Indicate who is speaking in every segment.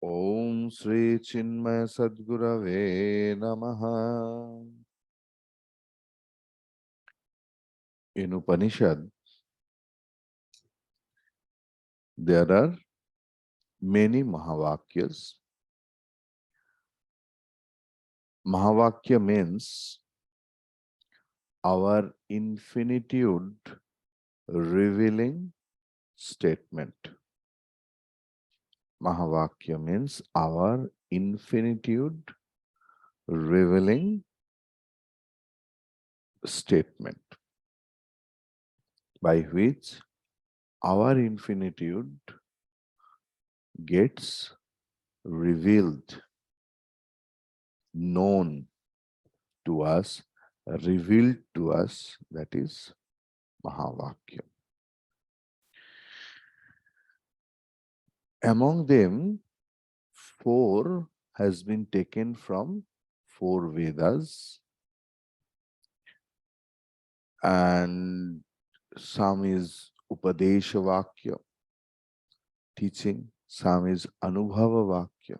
Speaker 1: Om Sri Chinmaya Sadgurave Namaha. In Upanishad, there are many Mahavakyas. Mahavakya means our infinitude revealing statement. Mahavakya means our infinitude revealing statement by which our infinitude gets revealed, known to us, revealed to us, that is Mahavakya. Among them, four has been taken from four Vedas, and some is Upadesha Vakya, teaching, some is Anubhava Vakya,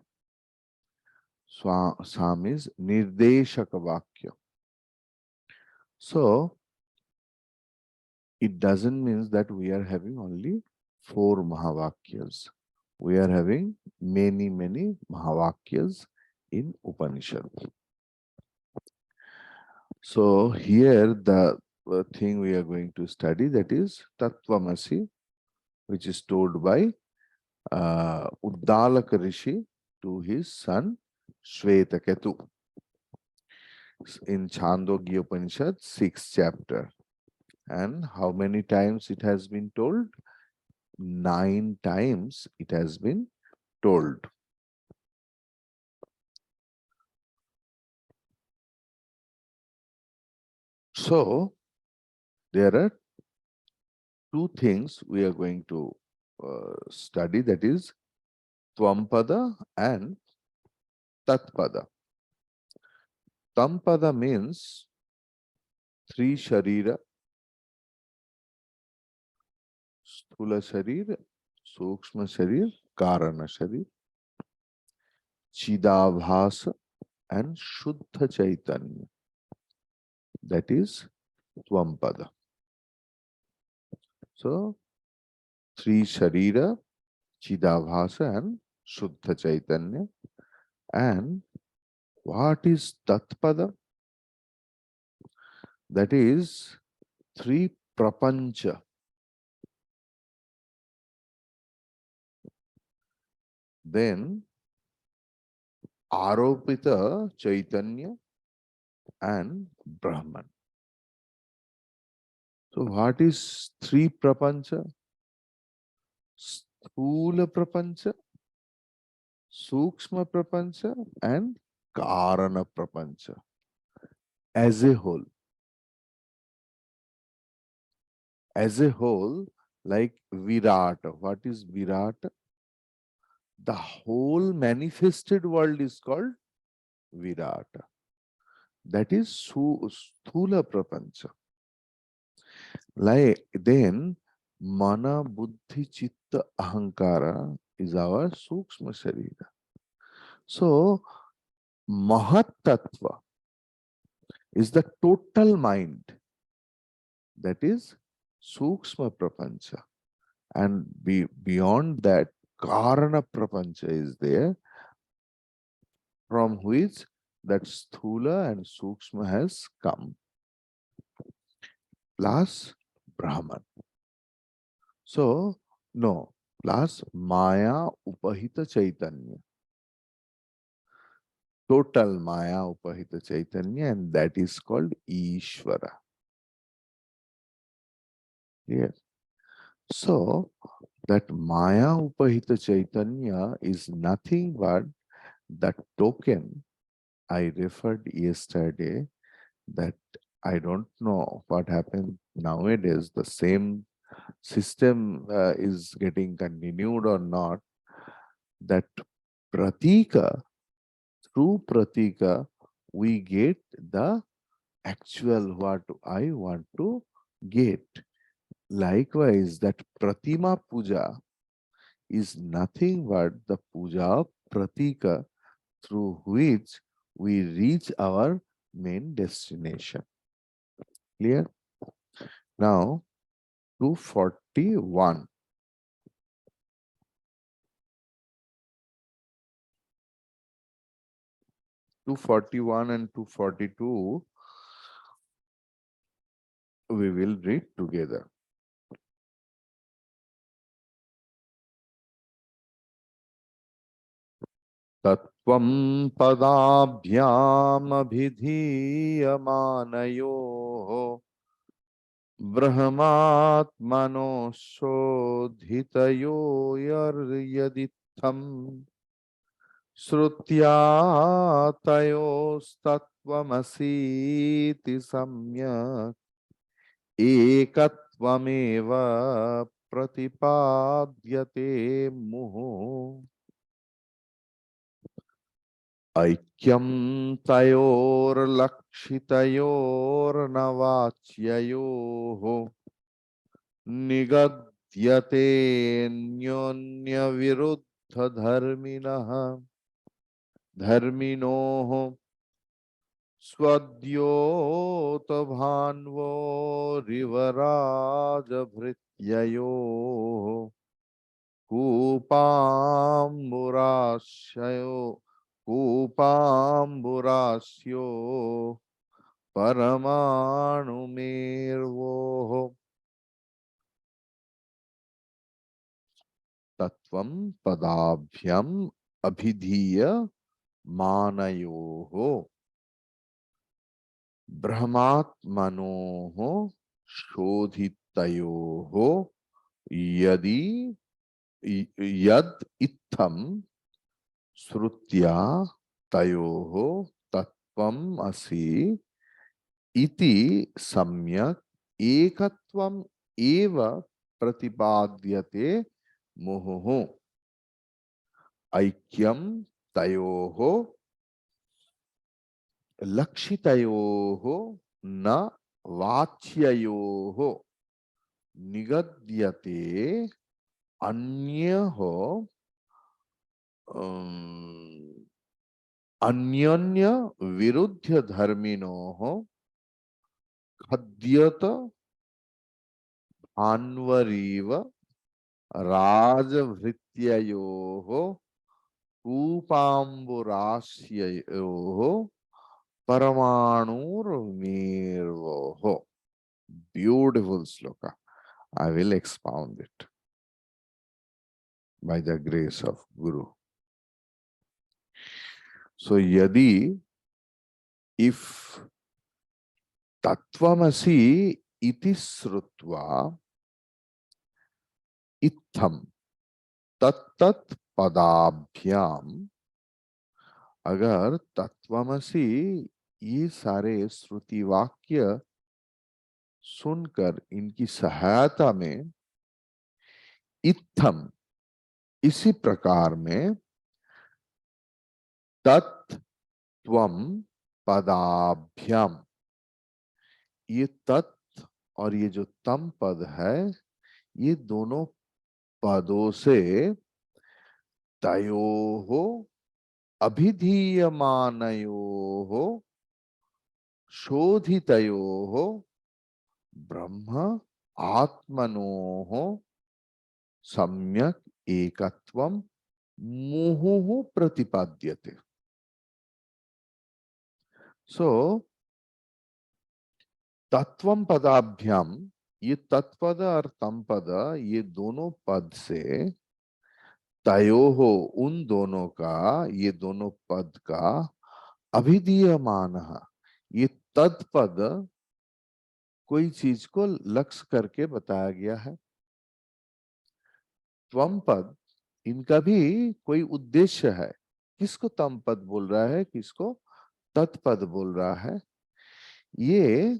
Speaker 1: some is Nirdeshaka Vakya. So, it doesn't mean that we are having only four Mahavakyas. We are having many Mahavakyas in Upanishad. So here the thing we are going to study, that is Tattvamasi, which is told by Uddalaka Rishi to his son Shvetaketu in Chandogya Upanishad, 6th chapter. And how many times it has been told? 9 times it has been told. So there are two things we are going to study, that is Tvampada and Tatpada. Tampada means three sharira: Sthula Sharir, Sukshma Sharir, Karana Sharir, Chidabhasa and Shuddha Chaitanya. That is Tvampada. So, three sharira, Chidabhasa and Shuddha Chaitanya. And what is Tatpada? That is three prapancha. Then Aropita Chaitanya and Brahman. So what is three prapancha? Sthula prapancha, Sukshma prapancha and Karana prapancha as a whole. As a whole, like Virata. What is Virata? The whole manifested world is called Virata. That is Sthula prapancha. Like then, Mana, Buddhi, Chitta, Ahankara is our Sukshma Sharira. So, Mahat Tattva is the total mind. That is Sukshma Prapancha. And beyond that, Karana Prapancha is there, from which that Sthula and Sukshma has come, plus Brahman. So, no, plus Maya Upahita Chaitanya. Total Maya Upahita Chaitanya, and that is called Ishvara. Yes. So, that Maya Upahita Chaitanya is nothing but that token I referred yesterday, that I don't know what happened nowadays. The same system is getting continued or not. That pratika, through pratika, we get the actual what I want to get. Likewise, that pratima puja is nothing but the puja pratika through which we reach our main destination. Clear? Now, 241. 241 and 242 we will read together. तत्त्वं पदाभ्यामभिधीयमानयोः ब्रह्मात्मनोऽशोधितयोर्यदित्थम् श्रुत्या तयोस्तत्त्वमसीति सम्यक् एकत्वमेव प्रतिपाद्यते मुहुः ऐक्यं तयोर्लक्षितयोर्नवाच्ययोः निगद्यतेऽन्योन्यविरुद्धधर्मिणः धर्मिणोः स्वद्योतभान्वोरिवराजभृत्ययोः कूपाम्बुराशयो कूपाम्बुरास्यो परमाणुमेर्वोः तत्वं पदाभ्यम अभिधीय मानयोः ब्रह्मात्मनोः शोधितयोः यदि यद इत्थम श्रुत्या तयोः तत्वम् असि इति सम्यक् एकत्वम् एव प्रतिपाद्यते मुहुः ऐक्यं तयोः लक्षितयोः न वाच्ययोः निगद्यते अन्यः अन्योन्य विरुद्ध धर्मिणोः खद्यत अन्वरीव राजभृत्ययोः कूपाम्बुरास्ययोः परमाणुर्मेर्वोः. Beautiful sloka. I will expound it by the grace of Guru. So, yadi, if tattvamasi iti srutva इत्थम तत्तत् पदाभ्याम, अगर तत्वमसी ये सारे श्रुति वाक्य सुनकर इनकी सहायता में इत्थम इसी प्रकार में तत्त्वम पदाभ्याम, ये तत् और ये जो तम पद है ये दोनों पदों से तयोः अभिधीयमानयोः शोधितयोः ब्रह्म आत्मनोः सम्यक् एकत्वं मुहुः प्रतिपाद्यते. सो तत्वम पदाभ्याम, ये तत्पद और तम पद ये दोनों पद से तयोः उन दोनों का, ये दोनों पद का अभिधीयमान, ये तत्पद कोई चीज को लक्ष्य करके बताया गया है. त्वम पद इनका भी कोई उद्देश्य है. किसको तम पद बोल रहा है, किसको तत्पद बोल रहा है. ये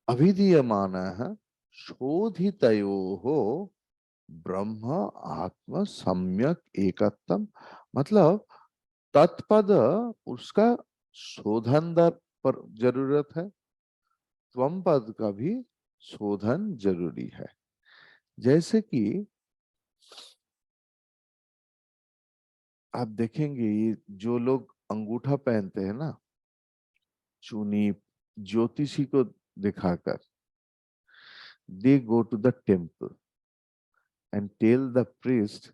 Speaker 1: अभिधीयमान है शोधितयोः ब्रह्म आत्म सम्यक एकत्वम, मतलब तत्पद उसका शोधन दर पर जरूरत है, त्वम पद का भी शोधन जरूरी है. जैसे कि आप देखेंगे ये जो लोग अंगूठा पहनते हैं ना, चूनी, ज्योतिषी को दिखाकर, they go to the temple and tell the priest,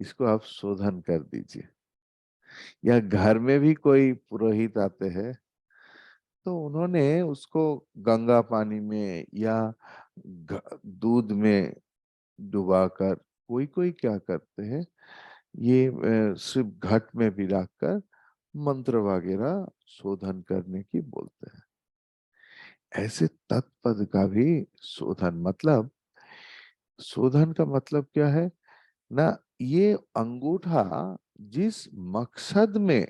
Speaker 1: इसको आप शोधन कर दीजिए। या घर में भी कोई पुरोहित आते हैं तो उन्होंने उसको गंगा पानी में या दूध में डुबाकर, कोई कोई क्या करते हैं, ये सिर्फ घट में भी रखकर मंत्र वगैरह शोधन करने की बोलते हैं। ऐसे तत्पद का भी शोधन, मतलब शोधन का मतलब क्या है ना, ये अंगूठा जिस मकसद में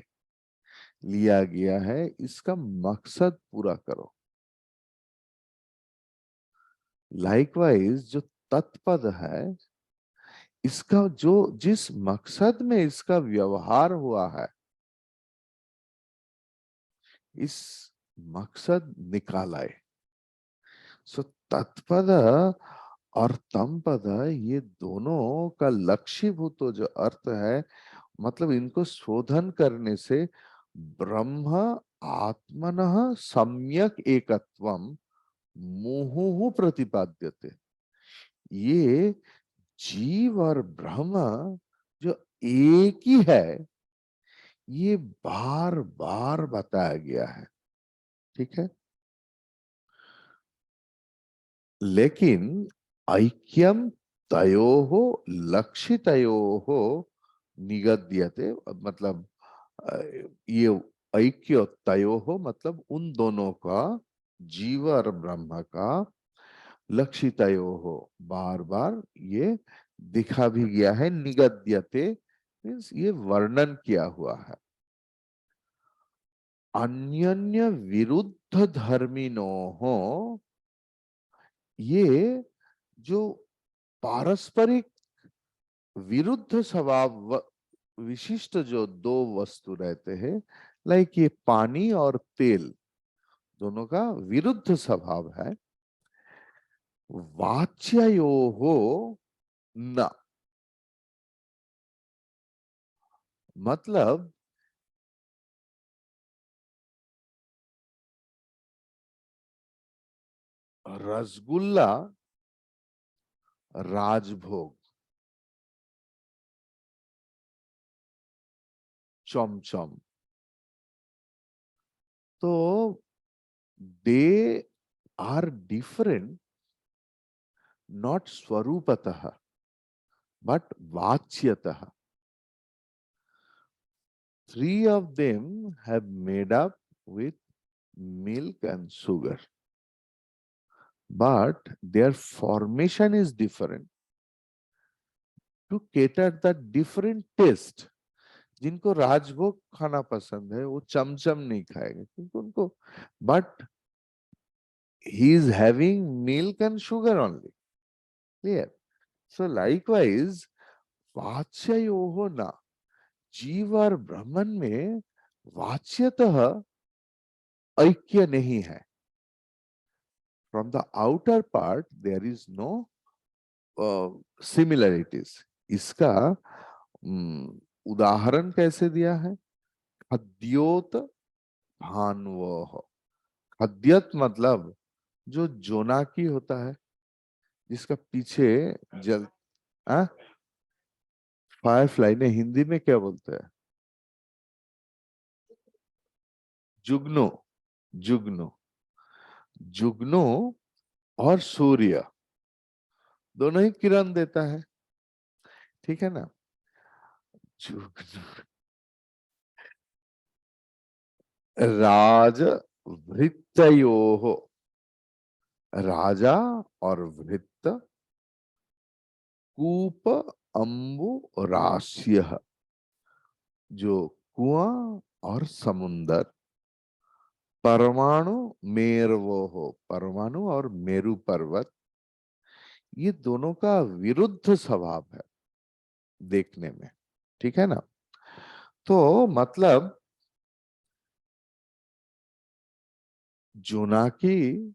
Speaker 1: लिया गया है, इसका मकसद पूरा करो। लाइकवाइज जो तत्पद है, इसका जो जिस मकसद में इसका व्यवहार हुआ है, इस मकसद निकाल आए। सो तत्पद और तमपद, ये दोनों का लक्ष्यभूत जो अर्थ है, मतलब इनको शोधन करने से ब्रह्म आत्मनः सम्यक एकत्वम मुहुः प्रतिपाद्यते। ये जीव और ब्रह्म जो एक ही है, ये बार बार बताया गया है। ठीक है, लेकिन ऐक्यम तयोः लक्षितयोः निगद्यते, मतलब अ, ये ऐक्य तयोः मतलब उन दोनों का, जीव और ब्रह्म का, लक्षितयोः बार बार ये दिखा भी गया है, निगद्यते मीन्स ये वर्णन किया हुआ है। अन्यन्य विरुद्ध धर्मिणोः, ये जो पारस्परिक विरुद्ध स्वभाव विशिष्ट जो दो वस्तु रहते हैं, लाइक ये पानी और तेल, दोनों का विरुद्ध स्वभाव है। वाच्ययोः न, मतलब रसगुल्ला राजभोग, चमचम, तो दे आर डिफरेंट, नॉट स्वरूपतः बट वाच्यतः। Three of them have made up with milk and sugar, but their formation is different to cater the different taste. जिनको राजभोग खाना पसंद है वो चमचम नहीं खाएंगे क्योंकि उनको, but he is having milk and sugar only. Clear? So likewise, वाच्ययोः न, जीव और ब्रह्मन में वाच्यतः ऐक्य नहीं है। From the outer part there is no similarities. इसका उदाहरण कैसे दिया है? खद्योत भान्वोः। खद्यत मतलब जो जोनाकी होता है, जिसका पीछे जल, फायर फ्लाई ने हिंदी में क्या बोलते हैं? जुगनू, जुगनू, जुगनू और सूर्य दोनों ही किरण देता है, ठीक है ना? जुगनू, राज वृत्तयोः, राजा और वृत्त, कूप अम्बु राश्य, जो कुआं और समुंदर, परमाणु मेरवो हो, परमाणु और मेरु पर्वत, ये दोनों का विरुद्ध स्वभाव है देखने में। ठीक है ना? तो मतलब जोनाकी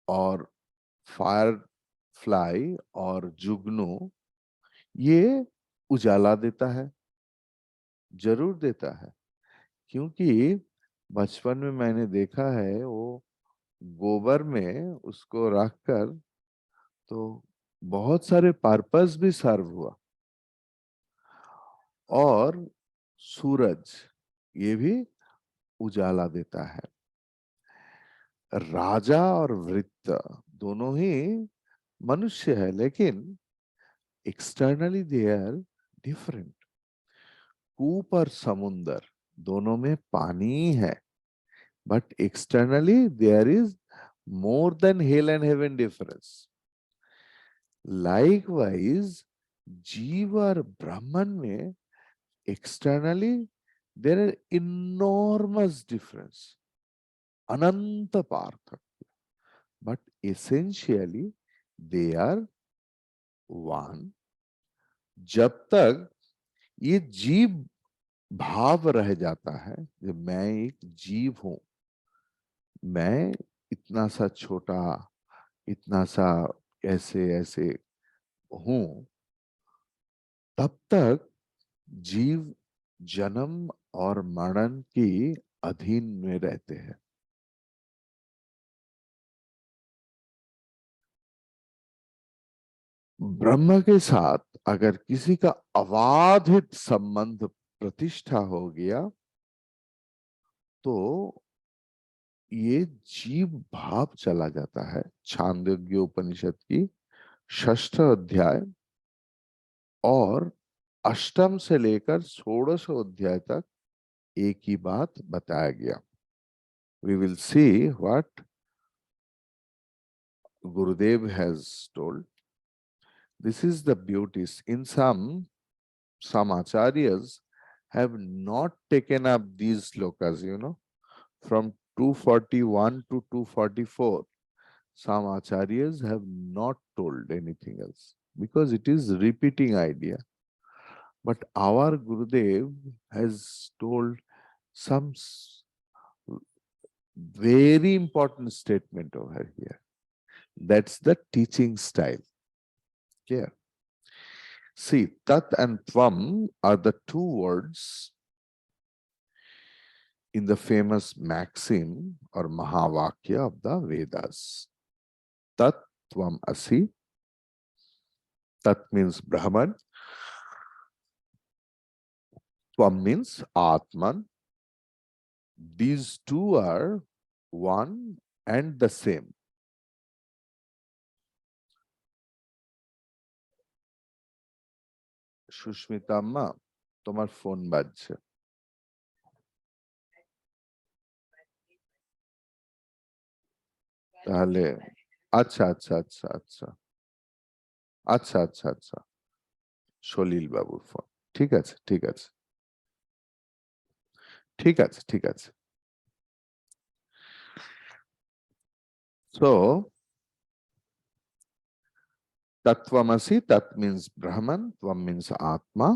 Speaker 1: और फायर फ्लाई और जुगनू, ये उजाला देता है, जरूर देता है, क्योंकि बचपन में मैंने देखा है वो गोबर में उसको रखकर तो बहुत सारे पर्पस भी सर्व हुआ। और सूरज ये भी उजाला देता है। राजा और वृत्त दोनों ही मनुष्य है, लेकिन एक्सटर्नली दे आर डिफरेंट। कूप और समुंदर दोनों में पानी है, but externally there is more than hell and heaven difference. Likewise जीव और ब्रह्मन में externally there are enormous difference, अनंत पार्थक्य, but essentially they are one. जब तक ये जीव भाव रह जाता है, जब मैं एक जीव हूं, मैं इतना सा छोटा, इतना सा ऐसे ऐसे हूं, तब तक जीव जन्म और मरण की अधीन में रहते हैं। ब्रह्म के साथ अगर किसी का अबाधित संबंध प्रतिष्ठा हो गया, तो ये जीव भाव चला जाता है। छांदोग्य उपनिषद की षष्ठ अध्याय और अष्टम से लेकर षोडश अध्याय तक एक ही बात बताया गया। We will see what Gurudev has told. This is the beauties. In some acharyas have not taken up these slokas, from 241 to 244. Some acharyas have not told anything else because it is repeating idea. But our Gurudev has told some very important statement over here. That's the teaching style. Clear? See, tat and tvam are the two words in the famous maxim or Mahavakya of the Vedas. Tat tvam asi. Tat means Brahman. Tvam means Atman. These two are one and the same. Susmita আম্মা, তোমার phone বাজছে। তাহলে আচ্ছা আচ্ছা আচ্ছা আচ্ছা আচ্ছা আচ্ছা আচ্ছা সলিল বাবুর ফোন। ঠিক আছে, ঠিক আছে, ঠিক আছে, ঠিক আছে। So Tattvamasi, Tat means Brahman, Tvam means Atma.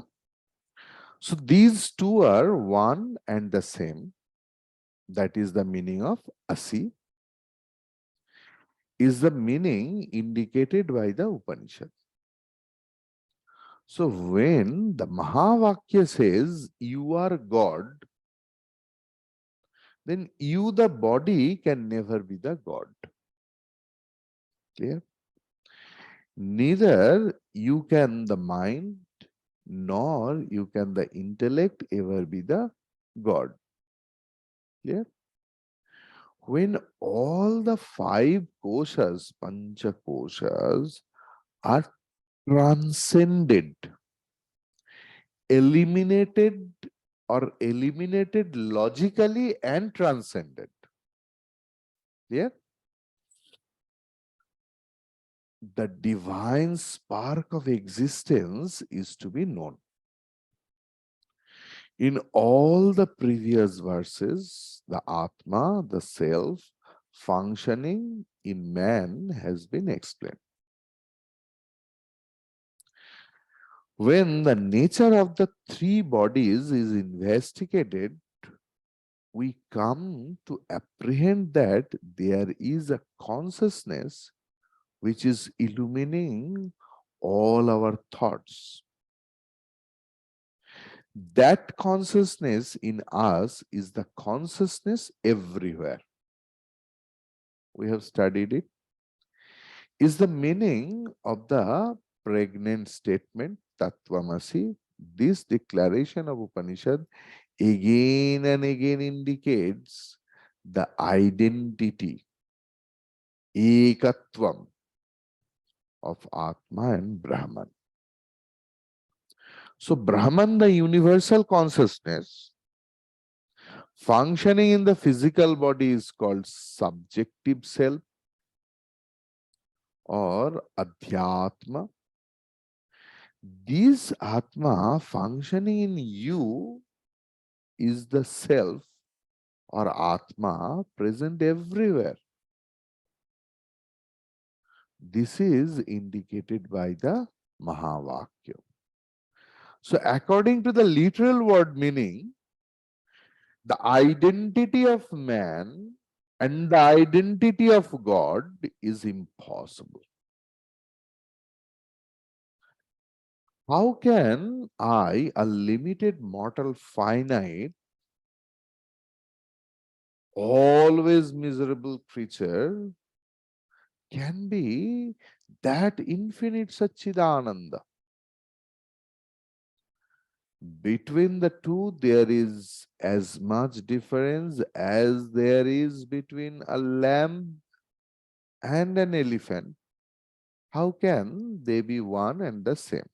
Speaker 1: So these two are one and the same. That is the meaning of Asi, is the meaning indicated by the Upanishad. So when the Mahavakya says you are God, then you, the body, can never be the God. Clear? Neither you can the mind, nor you can the intellect ever be the God. Clear? When all the five koshas, pancha koshas, are transcended, eliminated or eliminated logically and transcended. Clear? The divine spark of existence is to be known. In all the previous verses, the Atma, the self, functioning in man has been explained. When the nature of the three bodies is investigated, we come to apprehend that there is a consciousness which is illumining all our thoughts. That consciousness in us is the consciousness everywhere. We have studied it. Is the meaning of the pregnant statement Tattvamasi. This declaration of Upanishad again and again indicates the identity, ekatvam of Atma and Brahman. So Brahman, the universal consciousness, functioning in the physical body is called subjective self or Adhyatma. This Atma functioning in you is the self or Atma present everywhere. This is indicated by the Mahavakya. So according to the literal word meaning, the identity of man and the identity of God is impossible. How can I, a limited mortal finite, always miserable creature, can be that infinite Satchidananda? Between the two, there is as much difference as there is between a lamb and an elephant. How can they be one and the same?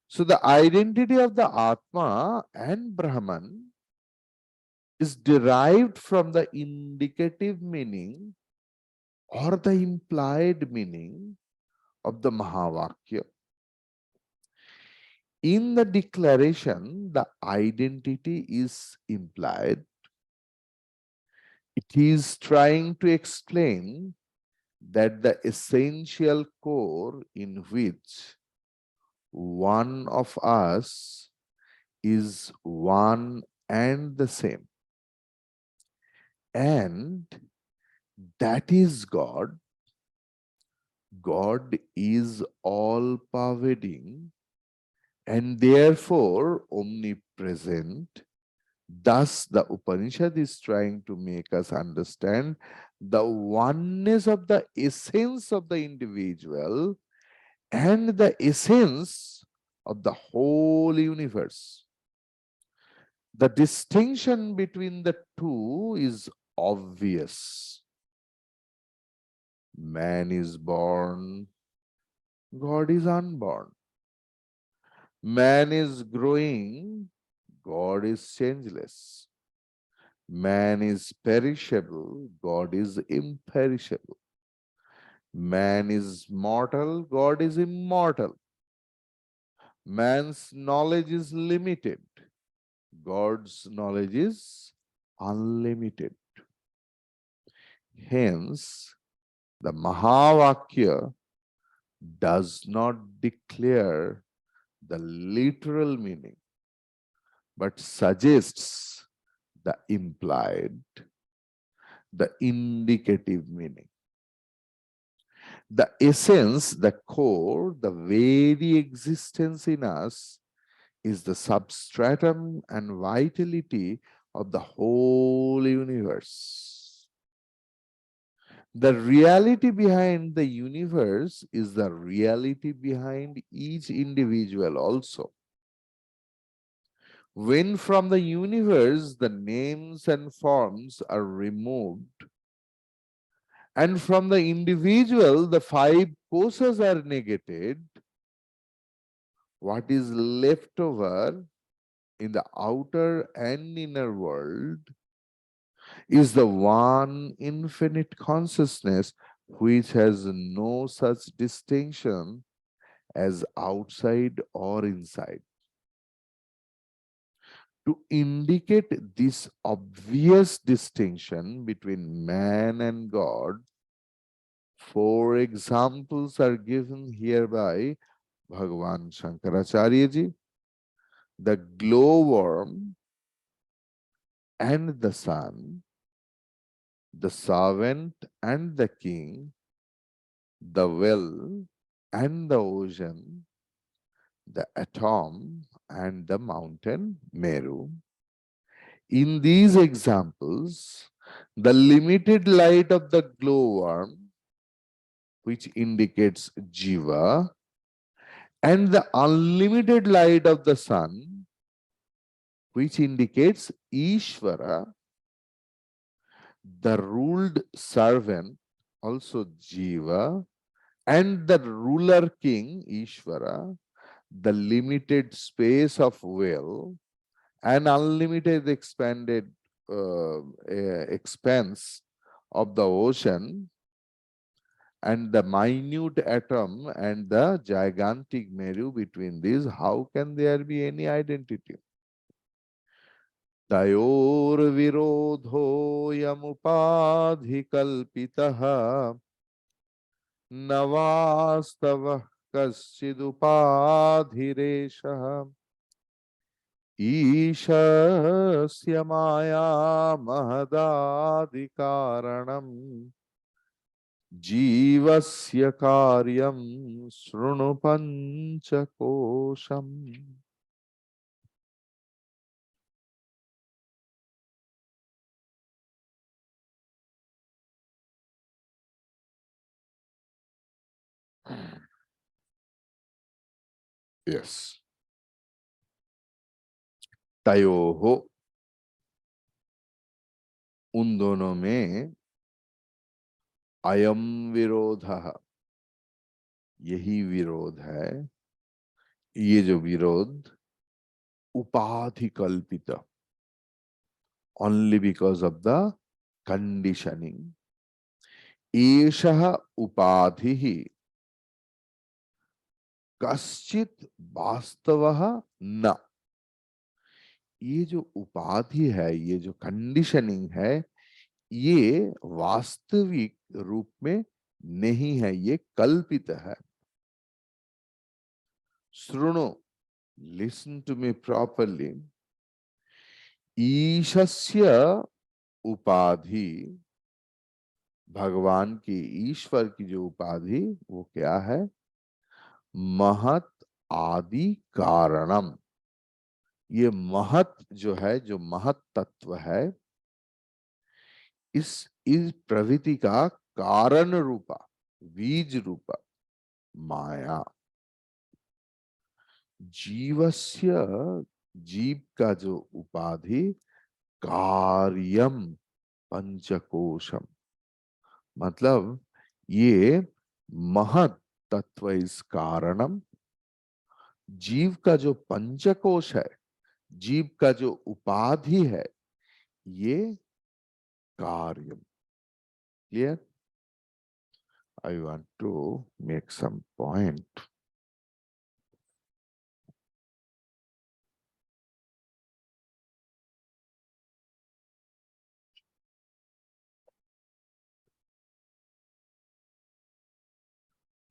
Speaker 1: So the identity of the Atma and Brahman is derived from the indicative meaning or the implied meaning of the Mahavakya. In the declaration, the identity is implied. It is trying to explain that the essential core in which one of us is one and the same. And that is God. God is all pervading and therefore omnipresent. Thus, the Upanishad is trying to make us understand the oneness of the essence of the individual and the essence of the whole universe. The distinction between the two is obvious. Man is born, God is unborn. Man is growing, God is changeless. Man is perishable, God is imperishable. Man is mortal, God is immortal. Man's knowledge is limited, God's knowledge is unlimited. Hence, the Mahavakya does not declare the literal meaning, but suggests the implied, the indicative meaning. The essence, the core, the very existence in us is the substratum and vitality of the whole universe. The reality behind the universe is the reality behind each individual also. When from the universe the names and forms are removed, and from the individual the five kosas are negated, what is left over in the outer and inner world is the one infinite consciousness which has no such distinction as outside or inside. To indicate this obvious distinction between man and God, four examples are given here by Bhagavan Shankaracharya ji: the glowworm and the sun, the servant and the king, the well and the ocean, the atom and the mountain Meru. In these examples, the limited light of the glowworm, which indicates Jiva, and the unlimited light of the sun, which indicates Ishvara, the ruled servant, also Jiva, and the ruler king, Ishvara, the limited space of will, and unlimited expanded expanse of the ocean, and the minute atom and the gigantic Meru between these, how can there be any identity? तयोर्विरोधो यमुपाधिकल्पितः न वास्तवः कश्चिदुपाधिरेशः ईशस्य माया महदादिकारणम् जीवस्य कार्यं शृणु पंचकोशम्. Yes. तयोः, उन दोनों में अयम विरोधः, यही विरोध है. ये जो विरोध उपाधि कल्पित, only because of the conditioning. एषः उपाधिः कश्चित् वास्तवः न. ये जो उपाधि है, ये जो कंडीशनिंग है, ये वास्तविक रूप में नहीं है, ये कल्पित है. श्रुणु, लिसन टू मी प्रॉपरली. ईशस्य उपाधि, भगवान की, ईश्वर की जो उपाधि, वो क्या है? महत आदि कारणम. ये महत जो है, जो महत तत्व है, इस प्रवृत्ति का कारण रूपा, बीज रूपा माया. जीवस्य, जीव का जो उपाधि, कार्यम पंचकोशम, मतलब ये महत तत्व इस कारणम, जीव का जो पंचकोश है, जीव का जो उपाधि है, ये कार्यम. Clear? I want to make some point.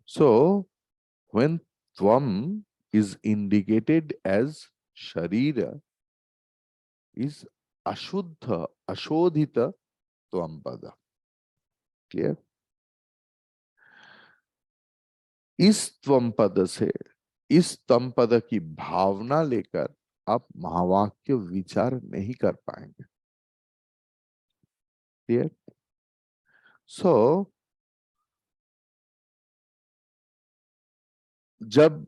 Speaker 1: So, when Tvam is indicated as Sharira, is Ashuddha, Ashodhita Tvam-pada. Clear? इस त्वम पद से, इस तम पद की भावना लेकर आप महावाक्य विचार नहीं कर पाएंगे. क्लियर? सो जब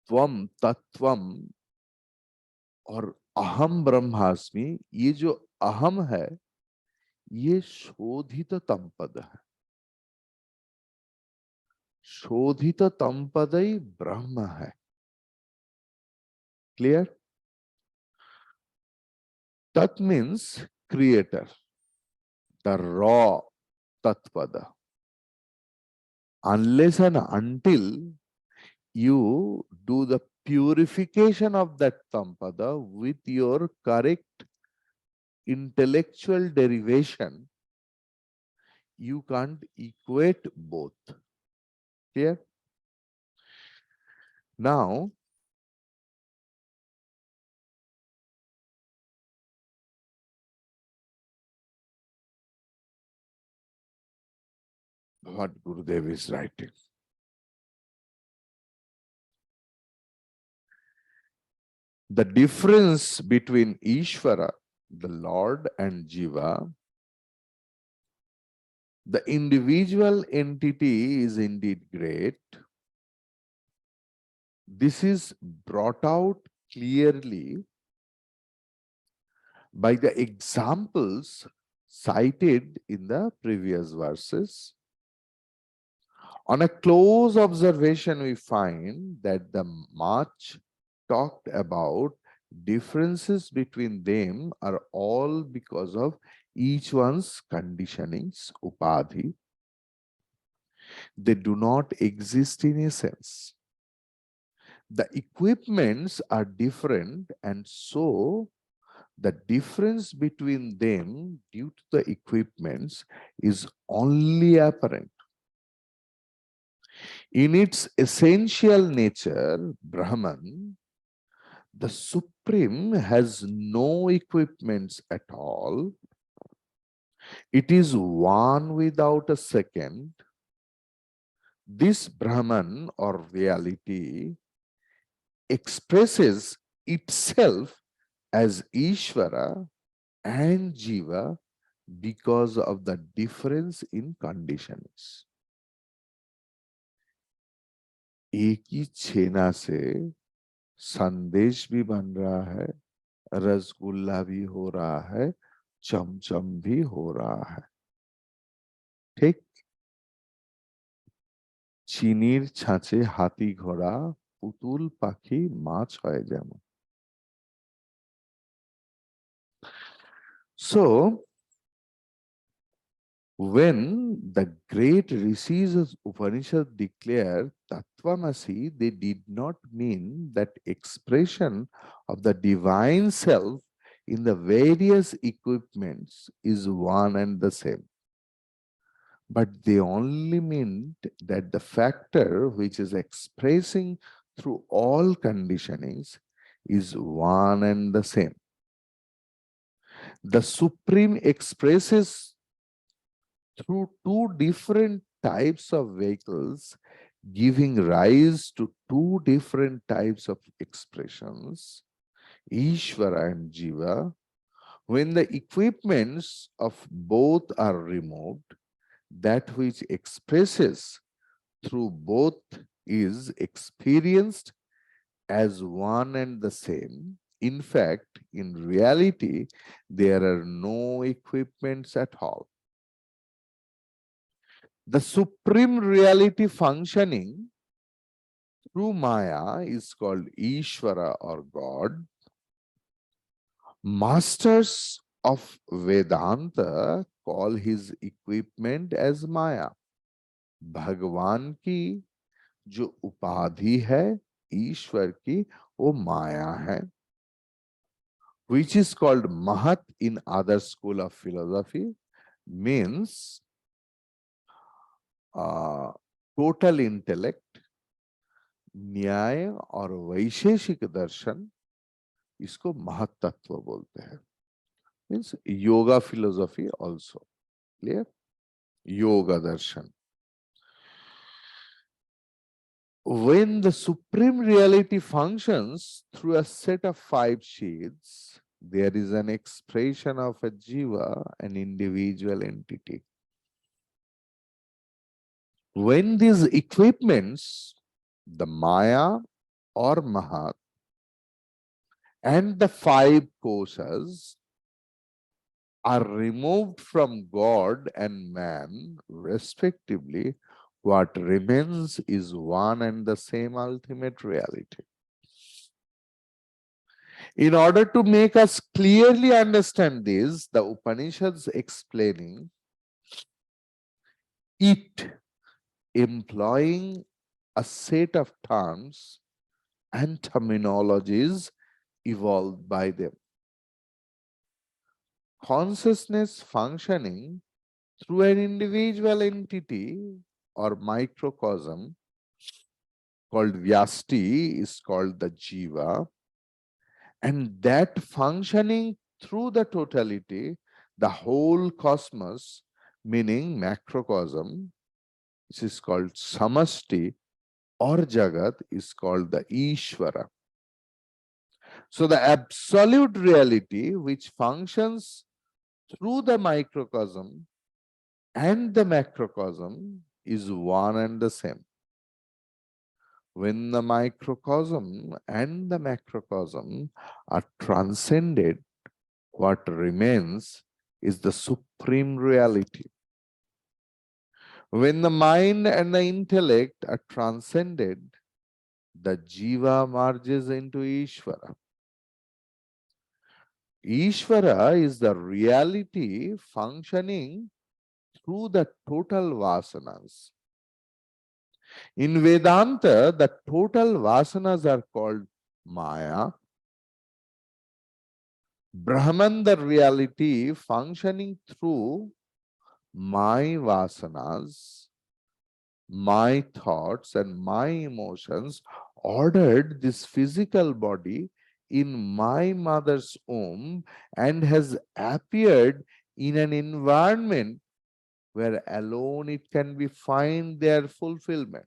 Speaker 1: त्वम, तत्वम और अहम ब्रह्मास्मि, ये जो अहम है, ये शोधित तम पद है. शोधित तम पद ही ब्रह्म है. क्लियर? तत् मीन्स क्रिएटर, द रॉ तत्पद. Unless and until you do the purification of that tampada with your correct intellectual derivation, you can't equate both. Clear? Now, what Gurudev is writing. The difference between Ishvara, the Lord, and Jiva, the individual entity, is indeed great. This is brought out clearly by the examples cited in the previous verses. On a close observation, we find that the much talked about differences between them are all because of each one's conditionings, upadhi. They do not exist in essence. The equipments are different, and so the difference between them due to the equipments is only apparent. In its essential nature, Brahman, the Supreme, has no equipments at all. It is one without a second. This Brahman, or reality, expresses itself as Ishvara and Jiva because of the difference in conditions. एक ही छेना से संदेश भी बन रहा है, रसगुल्ला भी हो रहा है, चमचम भी हो रहा है। ठीक চিনির ছাঁচে হাতি ঘোড়া পুতুল পাখি মাছ হয় যেমন। So when the great rishis of Upanishad declare Tattvamasi, they did not mean that expression of the divine self in the various equipments is one and the same. But they only meant that the factor which is expressing through all conditionings is one and the same. The Supreme expresses through two different types of vehicles, giving rise to two different types of expressions, Ishvara and Jiva. When the equipments of both are removed, that which expresses through both is experienced as one and the same. In fact, in reality, there are no equipments at all. The supreme reality functioning through Maya is called Ishvara or God. Masters of Vedanta call his equipment as Maya. भगवान की जो उपाधि है ईश्वर की वो माया है, which is called Mahat in other school of philosophy, means total intellect, न्याय और वैशेषिक दर्शन, इसको महत्त्व बोलते हैं. Means yoga philosophy also. Clear? Yoga darshan. When the supreme reality functions through a set of 5 sheaths, there is an expression of a jiva, an individual entity. When these equipments, the Maya or Mahat, and the 5 koshas are removed from God and man, respectively, what remains is one and the same ultimate reality. In order to make us clearly understand this, the Upanishads explaining it, employing a set of terms and terminologies evolved by them. Consciousness functioning through an individual entity or microcosm called Vyasti is called the Jiva, and that functioning through the totality, the whole cosmos, meaning macrocosm, which is called Samasti or Jagat, is called the Ishvara. So the absolute reality which functions through the microcosm and the macrocosm is one and the same. When the microcosm and the macrocosm are transcended, what remains is the supreme reality. When the mind and the intellect are transcended, the jiva merges into Ishvara. Ishvara is the reality functioning through the total vasanas. In Vedanta, the total vasanas are called Maya. Brahman, the reality functioning through my vasanas, my thoughts, and my emotions, ordered this physical body in my mother's womb and has appeared in an environment where alone it can be find their fulfillment.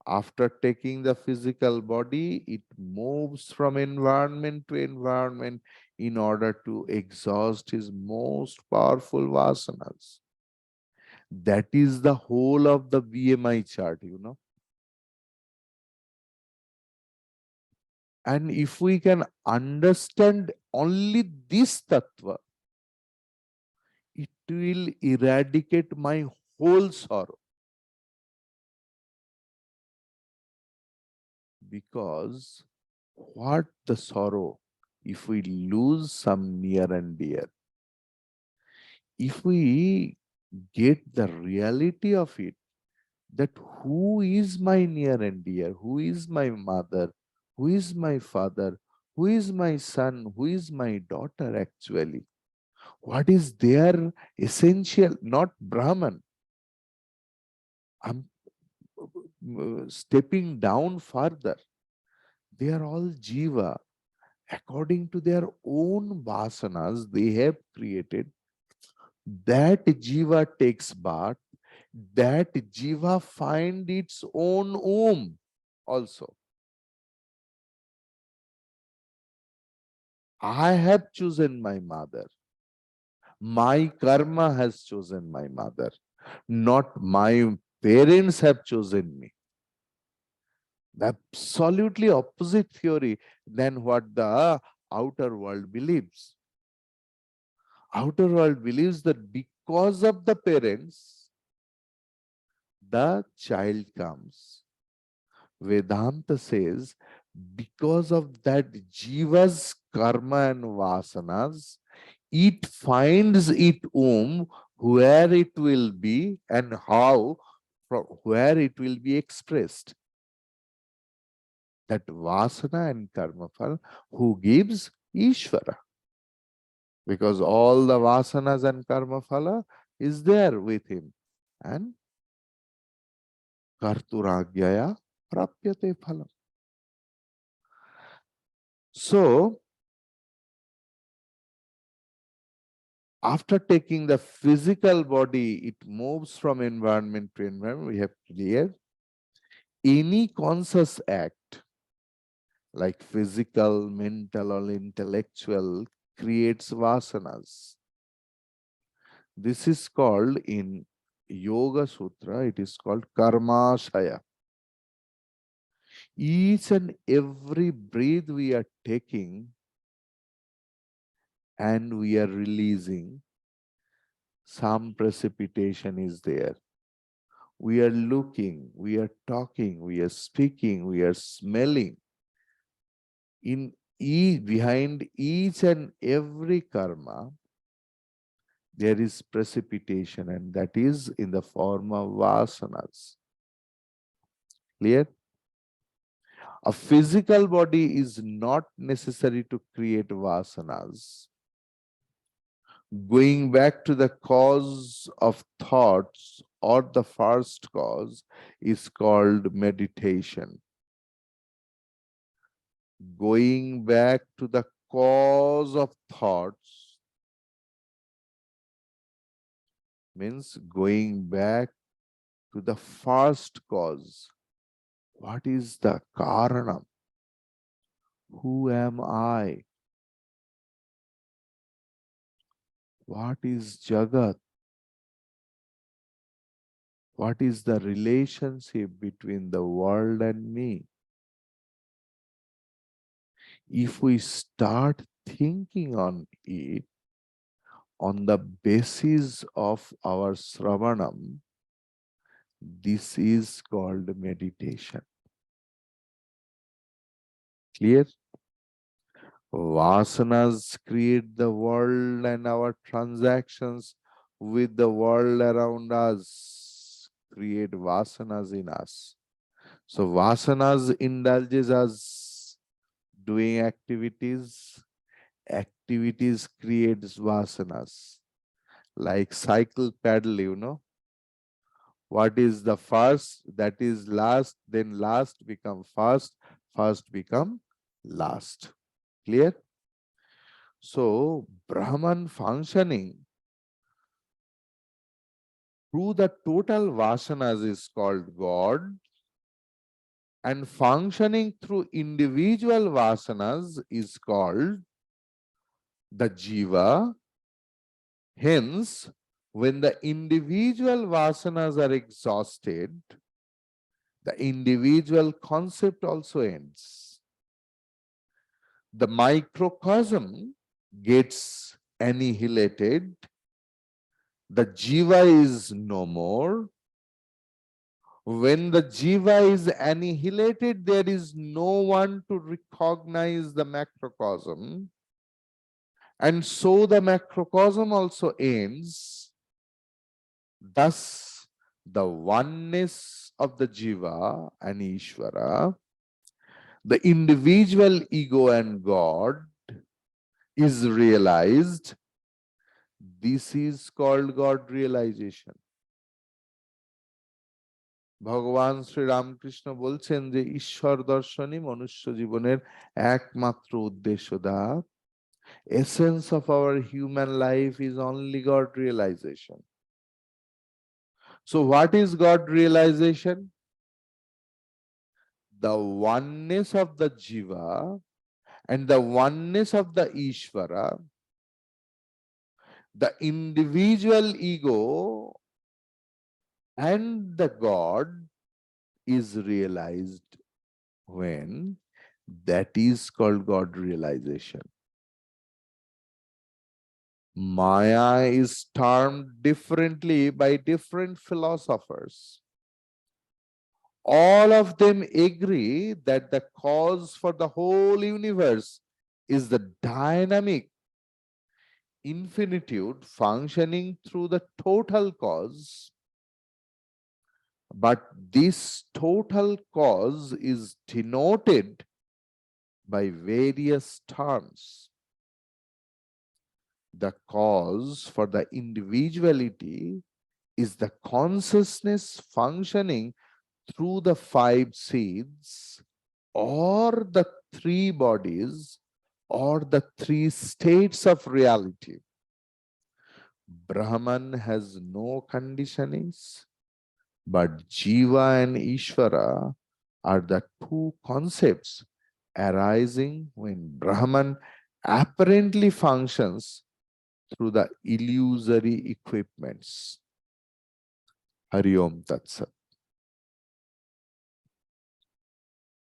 Speaker 1: After taking the physical body, it moves from environment to environment in order to exhaust his most powerful vasanas. That is the whole of the BMI chart. And if we can understand only this tattva, it will eradicate my whole sorrow. Because what the sorrow if we lose some near and dear? If we get the reality of it, that who is my near and dear, who is my mother, who is my father, who is my son, who is my daughter actually, what is their essential, not Brahman. I'm stepping down further. They are all jiva. According to their own vasanas they have created, that jiva takes birth, that jiva find its own womb also. I have chosen my mother. My karma has chosen my mother, not my parents have chosen me. Absolutely opposite theory than what the outer world believes. Outer world believes that because of the parents, the child comes. Vedanta says, because of that jiva's karma and vasanas, it finds its womb where it will be and how, from where it will be expressed. That vasana and karma phal, who gives? Ishvara. Because all the vasanas and karma phala is there with him. And karturagyaya prapyate phalam. So, after taking the physical body, it moves from environment to environment. We have clear any conscious act, like physical, mental, or intellectual, creates vasanas. This is called in Yoga Sutra, it is called karmashaya. Each and every breath we are taking and we are releasing, some precipitation is there. We are looking, we are talking, we are speaking, we are smelling. Behind each and every karma, there is precipitation, and that is in the form of vasanas. Clear? A physical body is not necessary to create vasanas. Going back to the cause of thoughts or the first cause is called meditation. Going back to the cause of thoughts means going back to the first cause. What is the karanam? Who am I? What is Jagat? What is the relationship between the world and me? If we start thinking on it on the basis of our Sravanam, this is called meditation. Clear? Vasanas create the world and our transactions with the world around us create vasanas in us. So vasanas indulges us doing activities. Activities creates vasanas. Like cycle paddle. What is the first, that is last, then last become first, first become last. Clear? So Brahman functioning through the total vasanas is called God, and functioning through individual vasanas is called the jiva. Hence, when the individual vasanas are exhausted, the individual concept also ends. The microcosm gets annihilated, the jiva is no more. When the jiva is annihilated, there is no one to recognize the macrocosm, and so the macrocosm also ends. Thus, the oneness of the jiva and Ishvara, the individual ego and God is realized. This is called God realization. ভগবান শ্রী রামকৃষ্ণ বলছেন যে ঈশ্বর দর্শনই মনুষ্য জীবনের একমাত্র উদ্দেশ্য। দা essence of our human life is only God realization. So what is God realization? The oneness of the jiva and the oneness of the Ishvara, the individual ego and the God is realized. When? That is called God realization. Maya is termed differently by different philosophers. All of them agree that the cause for the whole universe is the dynamic infinitude functioning through the total cause. But this total cause is denoted by various terms. The cause for the individuality is the consciousness functioning through the five seeds, or the three bodies, or the three states of reality. Brahman has no conditionings, but Jiva and Ishvara are the two concepts arising when Brahman apparently functions through the illusory equipments. Hari Om Tat Sat.